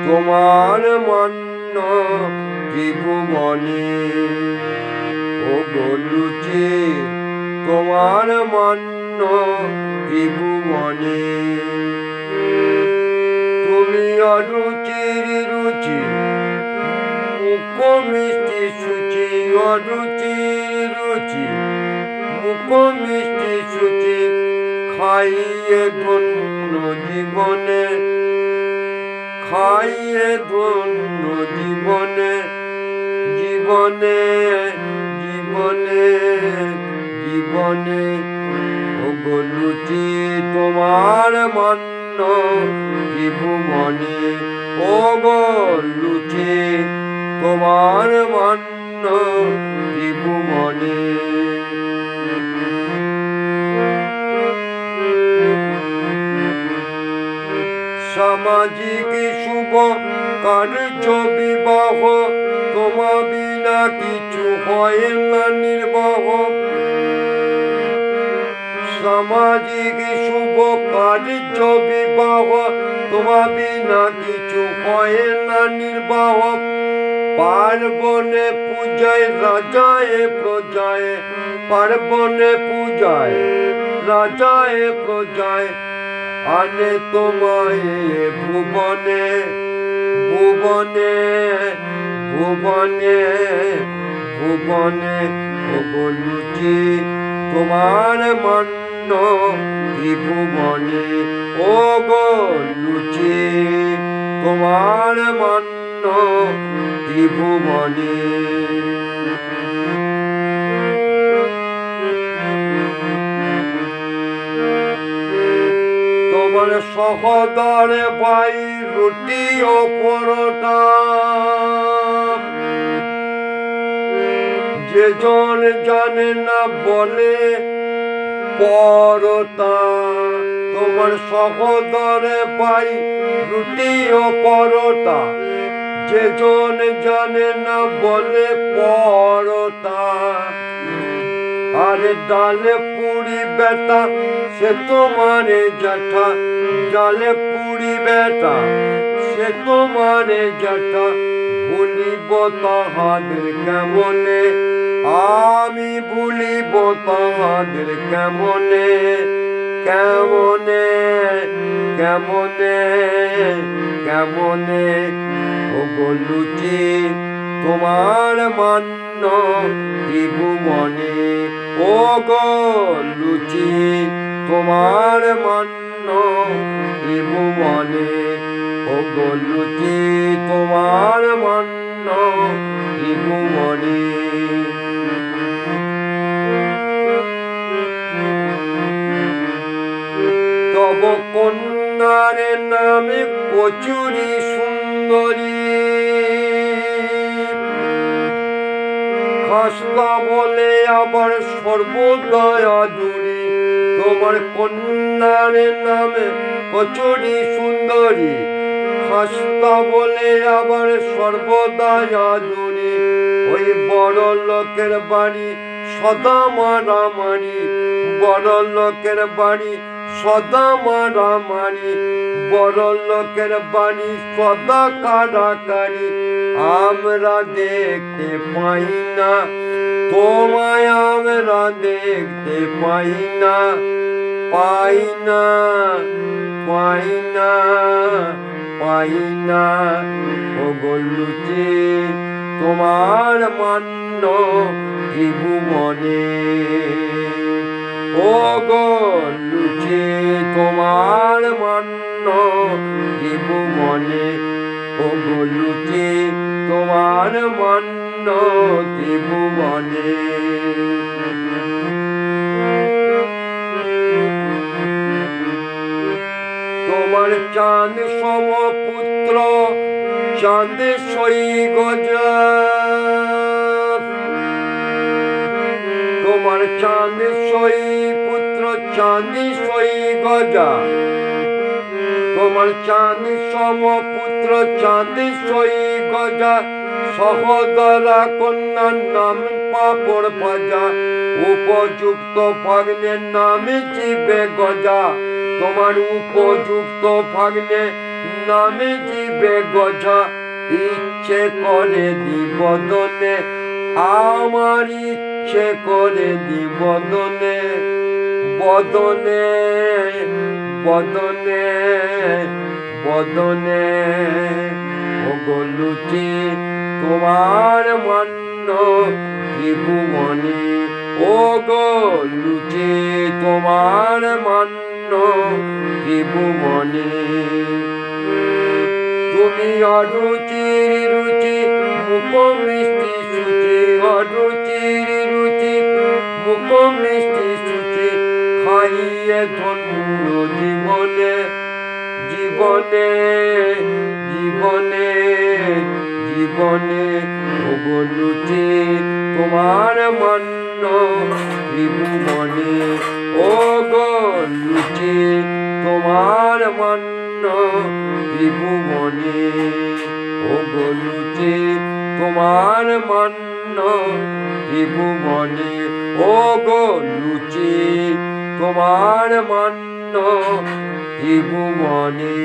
তোমার মান্য ত্রিভুবনে। ও গো লুচি তোমার মান্য ত্রিভুবনে। তুমি অরুচির রুচি মুখ মিষ্টি সুচি, অরুচির রুচি মুখ মিষ্টি সুচি, খাইয়ে ধন্য জীবনে, খাইয়ে ধন্য জীবনে, জীবনে জীবনে জীবনে। ও গো লুচি তোমার মান্য ত্রিভুবনে। ও গো লুচি তোমার মান্য ত্রিভুবনে। সামাজিক শুভ কার্য বিবাহ, তোমা বিনা কিছু হয় না নির্বাহ। সামাজিক শুভ কার্য বিবাহ, তোমা বিনা কিছু হয় না নির্বাহ। পার্বণে পূজায় রাজায় প্রজায়, পার্বণে পূজায় রাজায় প্রজায়, আনে তোমায় ভুবনে, ভুবনে ভুবনে ভুবনে। ও গো লুচি তোমার মান্য ত্রিভুবনে। ও গো লুচি তোমার মান্য ত্রিভুবনে। তোমার সহদরে পাই রুটি ও পরোটা, যে জন জানে না বলে পরোটা। তোমার সহদরে পাই রুটি ও পরোটা, যে জন জানে না বলে পরোটা। আরে ডালে পুরি বেটা সে তোমারে জ্যাঠা, ডালে পুরি বেটা সে তোমারে জ্যাঠা। ভুলিব তাহাদের কেমনে, আমি ভুলিব তাহাদের কেমনে, কেমনে কেমনে কেমনে। ও গো লুচি তোমার মান্য ত্রিভুবনে। ও গো লুচি তোমার মান্য ত্রিভুবনে। ও গো লুচি তোমার মান্য ত্রিভুবনে। তব কন্যার নামে কচুরি সুন্দরী, খাস্তা বলে আবার সর্বদয়া দূরী। তোমার কন্যার নামে কচুরি সুন্দরী, খাস্তা বলে আবার সর্বদয়া দূরী। ওই বড় লোকের বাড়ি সদা মারামারি, বড় লোকের বাড়ি সদা মারামারি, বড় লোকের বাড়ি সদা কারাকারি। আমরা দেখতে পাই না তোমায়, আমরা দেখতে পাই না, পাই না পাই না পাই না। ও গো লুচি তোমার মান্য ত্রিভুবনে। ও গো লুচি তোমার মান্য ত্রিভুবনে। ও গো লুচি তোমার মান্য ত্রিভুবনে। তোমার চাঁদ সম পুত্র চাঁদে সই গজা, তোমার চাঁদ সই পুত্র চাঁদি সই গজা। তোমার চাঁদ সম পুত্র চাঁদি সই গজা, সহদরা কন্যার নাম পাপড় ভাজা। উপযুক্ত ভাগ্নের নামে চিবে গজা, তোমার উপযুক্ত ভাগ্নে নামে জীবে গজা ইচ্ছে করে দিবদনে আমার ইচ্ছে করে দিবদনে বদনে বদনে বদনে ওগো লুচি তোমার মান্য ত্রিভুবনে ওগো লুচি তোমার মান্য ত্রিভুবনে তুমি অরুচির রুচি মুখ মিষ্টি সুচি অরুচির রুচি মুখ মিষ্টি সুচি খাইয়ে ধন্য জীবনে জীবনে জীবনে জীবনে ওগো লুচি তোমার মান্য ত্রিভুবনে ওগো লুচি তোমার মান্য ত্রিভুবনে ওগো লুচি তোমার মান্য ত্রিভুবনে ওগো লুচি তোমার মান্য ত্রিভুবনে।